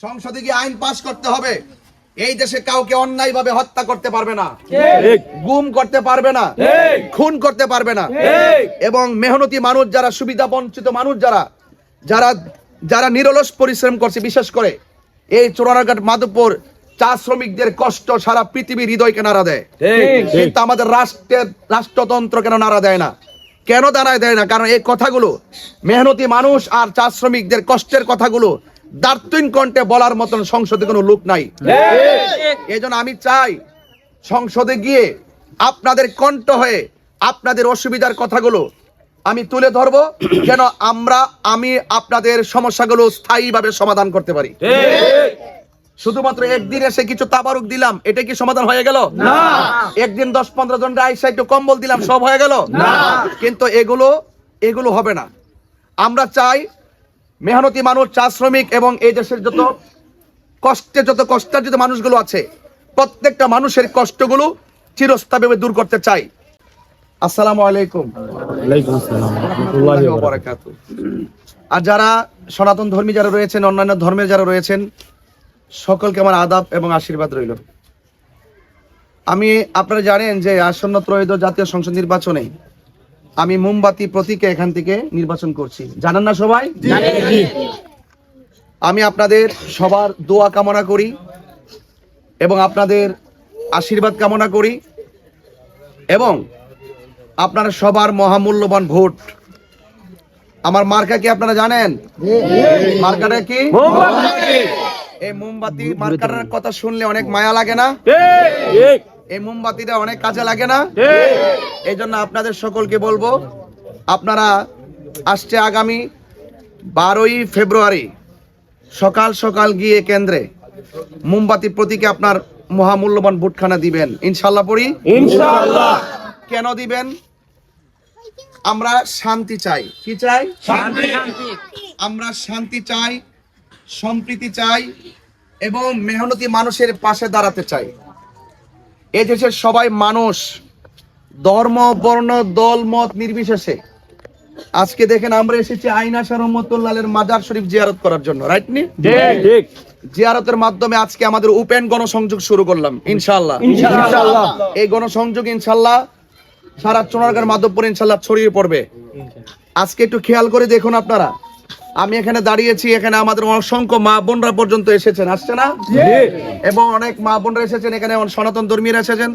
সংসদে গিয়ে আইন পাস করতে হবে। এই দেশে কাউকে অন্যায়ভাবে হত্যা করতে পারবে না, গুম করতে পারবে না, খুন করতে পারবে না। এবং মেহনতি মানুষ যারা, সুবিধা বঞ্চিত মানুষ যারা যারা যারা নিরলস পরিশ্রম করছে, বিশেষ করে এই চোরানাঘাট মাধবপুর চা শ্রমিকদের কষ্ট সারা পৃথিবীর হৃদয়কে নাড়া দেয়। কিন্তু আমাদের রাষ্ট্রতন্ত্র কেন নাড়া দেয় না? কেন দাঁড়ায় দেয় না? কারণ এই কথাগুলো, মেহনতি মানুষ আর চা শ্রমিকদের কষ্টের কথাগুলো দার্থহীন কণ্ঠে বলার মতন সংসদে কোনো লোক নাই। এই জন্য আমি চাই সংসদে গিয়ে আপনাদের কণ্ঠ হয়ে আপনাদের অসুবিধার কথাগুলো আমি তুলে ধরবো, যেন আমি আপনাদের সমস্যাগুলো স্থায়ীভাবে সমাধান করতে পারি। শুধুমাত্র একদিন এসে কিছু তাবারুক দিলাম, এটা কি সমাধান হয়ে গেল? না। একদিন 10-15 জন আইসা একটু কম্বল দিলাম, সব হয়ে গেল? না। কিন্তু এগুলো হবে না। আমরা চাই মেহনতি মানুষ, চা শ্রমিক এবং এই দেশের যত কষ্টার্জিত মানুষগুলো আছে, প্রত্যেকটা মানুষের কষ্টগুলো চিরস্থায়ীভাবে দূর করতে চাই। আসসালামু আলাইকুম। ওয়ালাইকুম আসসালাম ওয়া রাহমাতুল্লাহি ওয়া বারাকাতুহু। আর যারা সনাতন ধর্মী যারা রয়েছেন, অন্যান্য ধর্মের যারা রয়েছেন, সকলকে আমার আদাব এবং আশীর্বাদ রইল। আপনারা জানেন যে আসন্ন ত্রয়োদশ জাতীয় সংসদ নির্বাচনে আমি মোমবাতি প্রতীকে এখান থেকে নির্বাচন করছি। জানেন না সবাই? আমি আপনাদের সবার দোয়া কামনা করি এবং আপনাদের আশীর্বাদ কামনা করি, এবং আপনারা সবার মহামূল্যবান ভোট। আমার মার্কা কি আপনারা জানেন? মার্কাটা কি? এই মোমবাতি মার্কাটার কথা শুনলে অনেক মায়া লাগে না? এই মোমবাতিটা অনেক কাজে লাগে না? এই জন্য আপনাদের সকলকে বলবো, আপনারা আসছে আগামী 12ই ফেব্রুয়ারি সকাল সকাল গিয়ে কেন্দ্রে মোমবাতি প্রতীকে আপনার মহামূল্যবান ভোটখানা দিবেন। ইনশাল্লাহ পড়ি। ইনশাআল্লাহ। কেন দিবেন? আমরা শান্তি চাই। কি চাই? শান্তি। আমরা শান্তি চাই, সম্প্রীতি চাই এবং মেহনতি মানুষের পাশে দাঁড়াতে চাই। এই দেশের সবাই মানুষ, ধর্ম, বর্ণ, দল, মত নির্বিশেষে আজকে দেখেন আমরা এসেছি আইন আশা রহমতুল্লাহের মাজার শরীফ জিয়ারত করার জন্য, রাইট নি? ঠিক। জিয়ারতের মাধ্যমে আজকে আমাদের ওপেন গণসংযোগ শুরু করলাম ইনশাআল্লাহ। ইনশাআল্লাহ এই গণসংযোগ ইনশাআল্লাহ সারা চোরানাঘাট মাধবপুর ইনশাআল্লাহ ছড়িয়ে পড়বে। আজকে একটু খেয়াল করে দেখুন আপনারা, আমি এখানে দাঁড়িয়েছি, এখানে আমাদের অসংখ্য মা বোনরা পর্যন্ত এসেছেন, আসছে না? এবং অনেক মা বোনরা এসেছেন, এখানে সনাতন ধর্মীরা এসেছেন,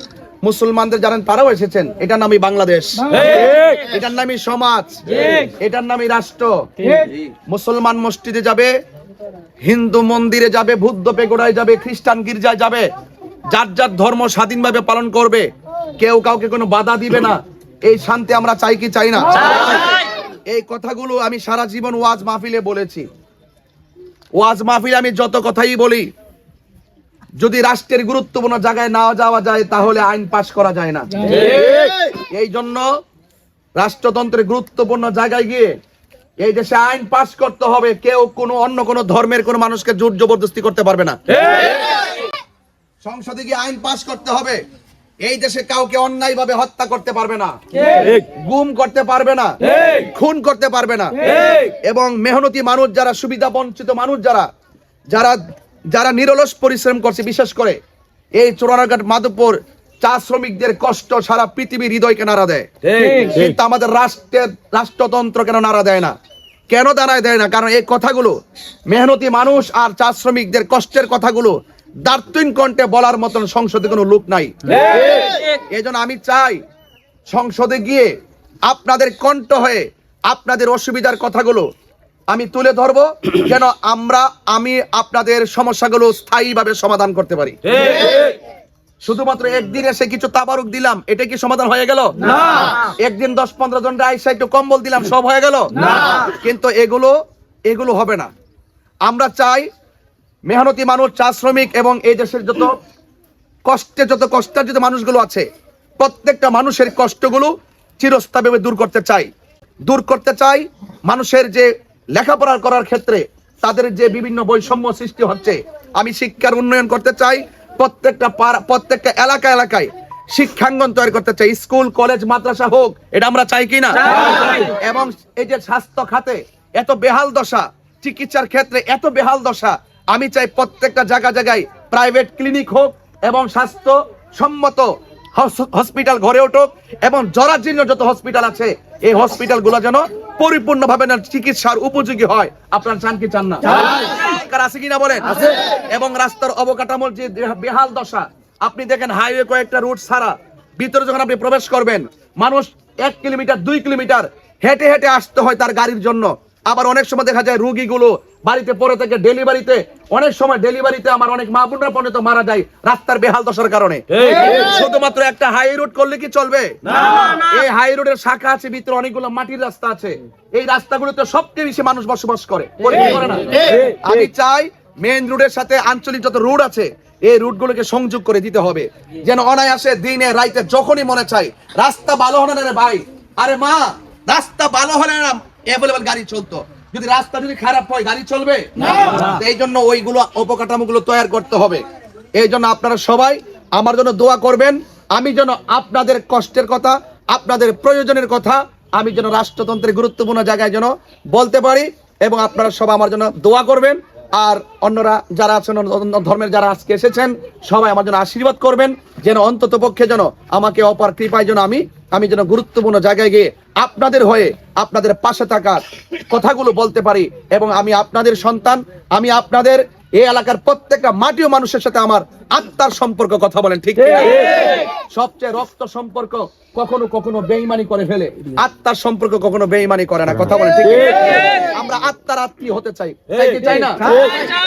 মুসলমানদের জানেন তারাও এসেছেন। এটার নামই বাংলাদেশ, এটার নামই সমাজ, এটার নামই রাষ্ট্র। মুসলমান মসজিদে যাবে, হিন্দু মন্দিরে যাবে, বৌদ্ধ পেগোড়ায় যাবে, খ্রিস্টান গির্জায় যাবে, যার যার ধর্ম স্বাধীনভাবে পালন করবে, কেউ কাউকে কোনো বাধা দিবে না। এই শান্তি আমরা চাই কি চাই না? এই কথাগুলো আমি সারা জীবন ওয়াজ মাহফিলে বলেছি। ওয়াজ মাহফিলে আমি যত কথাই বলি, যদি রাষ্ট্রের গুরুত্বপূর্ণ জায়গায় না যাওয়া যায় তাহলে আইন পাস করা যায় না। এই জন্য রাষ্ট্রতন্ত্রের গুরুত্বপূর্ণ জায়গায় গিয়ে এই দেশে আইন পাস করতে হবে। কেউ অন্য কোনো ধর্মের কোনো মানুষকে জোর জবরদস্তি করতে পারবে না। সংসদে গিয়ে আইন পাস করতে হবে। এই দেশে কাউকে অন্যায়ভাবে হত্যা করতে পারবে না, গুম করতে পারবে না, খুন করতে পারবে না। এবং মেহনতি মানুষ যারা, সুবিধা বঞ্চিত মানুষ যারা নিরলস পরিশ্রম করছে, বিশেষ করে এই চোরানাঘাট মাধবপুর চা শ্রমিকদের কষ্ট সারা পৃথিবীর হৃদয়কে নাড়া দেয়। কিন্তু আমাদের রাষ্ট্রতন্ত্র কেন নাড়া দেয় না? কেন দাঁড়ায় দেয় না? কারণ এই কথাগুলো, মেহনতি মানুষ আর চা শ্রমিকদের কষ্টের কথাগুলো দার্থহীন কণ্ঠে বলার মতন সংসদে কোনো লোক নাই। এই জন্য আমি চাই সংসদে গিয়ে আপনাদের কণ্ঠ হয়ে আপনাদের অসুবিধার কথাগুলো আমি তুলে ধরবো, যেন আমি আপনাদের সমস্যাগুলো স্থায়ীভাবে সমাধান করতে পারি। শুধুমাত্র একদিন এসে কিছু তাবারুক দিলাম, এটা কি সমাধান হয়ে গেল? না। একদিন 10-15 জন আইসা একটু কম্বল দিলাম, সব হয়ে গেল? না। কিন্তু এগুলো হবে না। আমরা চাই মেহনতি মানুষ, চা শ্রমিক এবং এই দেশের যত কষ্টার্জিত মানুষগুলো আছে, প্রত্যেকটা মানুষের কষ্টগুলো চিরস্থায়ীভাবে দূর করতে চাই। মানুষের যে লেখাপড়া করার ক্ষেত্রে তাদের যে বিভিন্ন বৈষম্য সৃষ্টি হচ্ছে, আমি শিক্ষার উন্নয়ন করতে চাই। প্রত্যেকটা এলাকায় শিক্ষাঙ্গন তৈরি করতে চাই। স্কুল, কলেজ, মাদ্রাসা হোক, এটা আমরা চাই কিনা? এবং এই যে স্বাস্থ্য খাতে এত বেহাল দশা, চিকিৎসার ক্ষেত্রে এত বেহাল দশা, আমি চাই প্রত্যেকটা জায়গায় প্রাইভেট ক্লিনিক হোক এবং স্বাস্থ্য সম্মত হসপিটাল গড়ে উঠুক, এবং জরাজীর্ণ যত হসপিটাল আছে এই হসপিটাল গুলো যেন পরিপূর্ণভাবে চিকিৎসার উপযোগী হয়। আপনারা চান কি চান না? আছে কিনা বলেন। এবং রাস্তার অবকাঠামোর যে বেহাল দশা, আপনি দেখেন হাইওয়ে কয়েকটা রুট ছাড়া ভিতরে যখন আপনি প্রবেশ করবেন, মানুষ 1 কিলোমিটার 2 কিলোমিটার হেঁটে হেঁটে আসতে হয় তার গাড়ির জন্য। আবার অনেক সময় দেখা যায় রোগীগুলো বাড়িতে পড়ে থেকে ডেলিভারিতে, অনেক সময় ডেলিভারিতে আমার অনেক মা বোনরা পর্যন্ত মারা যায় রাস্তার বেহাল দশার কারণে। শুধুমাত্র একটা হাই রোড করলে কি চলবে? এই হাই রোডের শাখা আছে, ভিতরে অনেকগুলো মাটির রাস্তা আছে। এই রাস্তাগুলোতে সবচেয়ে বেশি মানুষ বসবাস করে না। আমি চাই মেইন রোডের সাথে আঞ্চলিক যত রোড আছে এই রুটগুলোকে সংযোগ করে দিতে হবে, যেন অনায়াসে দিনে রাইতে যখনই মনে চাই। রাস্তা ভালো হলে না রে ভাই, আরে মা, রাস্তা ভালো হলে না অ্যাভেলেবল গাড়ি চলতো। যদি রাস্তা যদি খারাপ হয় গাড়ি চলবে না। এই জন্য ওইগুলো অবকাঠামোগুলো তৈরি করতে হবে। এই জন্য আপনারা সবাই আমার জন্য দোয়া করবেন, আমি যেন আপনাদের কষ্টের কথা, আপনাদের প্রয়োজনের কথা আমি যেন রাষ্ট্রতন্ত্রের গুরুত্বপূর্ণ জায়গায় যেন বলতে পারি, এবং আপনারা সবাই আমার জন্য দোয়া করবেন। আর অন্যরা যারা আছেন, অন্য ধর্মের যারা আজকে এসেছেন, সবাই আমার জন্য আশীর্বাদ করবেন, যেন অন্তত পক্ষে যেন আমাকে অপার কৃপায় যেন আমি যেন গুরুত্বপূর্ণ জায়গায় গিয়ে আপনাদের হয়ে আপনাদের পাশে থাকার কথাগুলো বলতে পারি। এবং আমি আপনাদের সন্তান, আমি আপনাদের এই এলাকার প্রত্যেকটা মাটি ও মানুষের সাথে আমার আত্মার সম্পর্ক। কথা বলেন ঠিক? সবচেয়ে রক্ত সম্পর্ক কখনো কখনো বেঈমানি করে ফেলে, আত্মার সম্পর্ক কখনো বেঈমানি করে না। কথা বলেন ঠিক? আমরা আত্মার আত্মীয় হতে চাই, চাই না?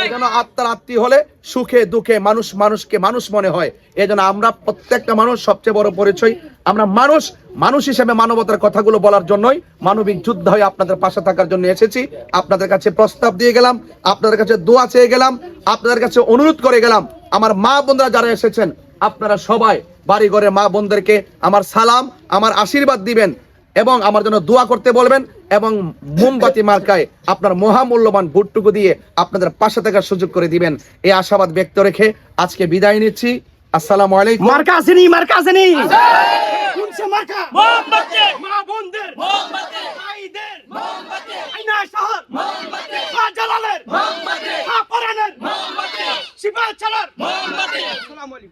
এজন্য আত্মার আত্মীয় হলে সুখে দুঃখে মানুষ মানুষকে মানুষ মনে হয়। এজন্য আমরা প্রত্যেকটা মানুষ, সবচেয়ে বড় পরিচয় আমরা মানুষ হিসেবে মানবতার কথাগুলো বলার জন্যই মানবিক যুদ্ধ হয়ে আপনাদের পাশে থাকার জন্য এসেছি। আপনাদের কাছে প্রস্তাব দিয়ে গেলাম, আপনাদের কাছে দোয়া চেয়ে গেলাম, আপনাদের কাছে অনুরোধ করে গেলাম। আমার মা বোনরা যারা এসেছেন, আপনারা সবাই বাড়ি ঘরে মা বোনদেরকে আমার সালাম, আমার আশীর্বাদ দিবেন এবং আমার জন্য দোয়া করতে বলবেন, এবং মোমবাতি মার্কায় আপনার মহামূল্যবান ভোটটুকু দিয়ে আপনাদের পাশে থাকার সুযোগ করে দিবেন, এই আশাবাদ ব্যক্ত রেখে আজকে বিদায় নিচ্ছি। আসসালামু আলাইকুম। মার্কা আসেনি, মার্কা আসেনি। কোনছে মার্কা? মোমবাতি, মা বোনদের মোমবাতি, ভাইদের মোমবাতি, আইনা শহর মোমবাতি, শাহজালালের মোমবাতি, পরানের মোমবাতি, সিপাহীজলার মোমবাতি। আসসালামু আলাইকুম।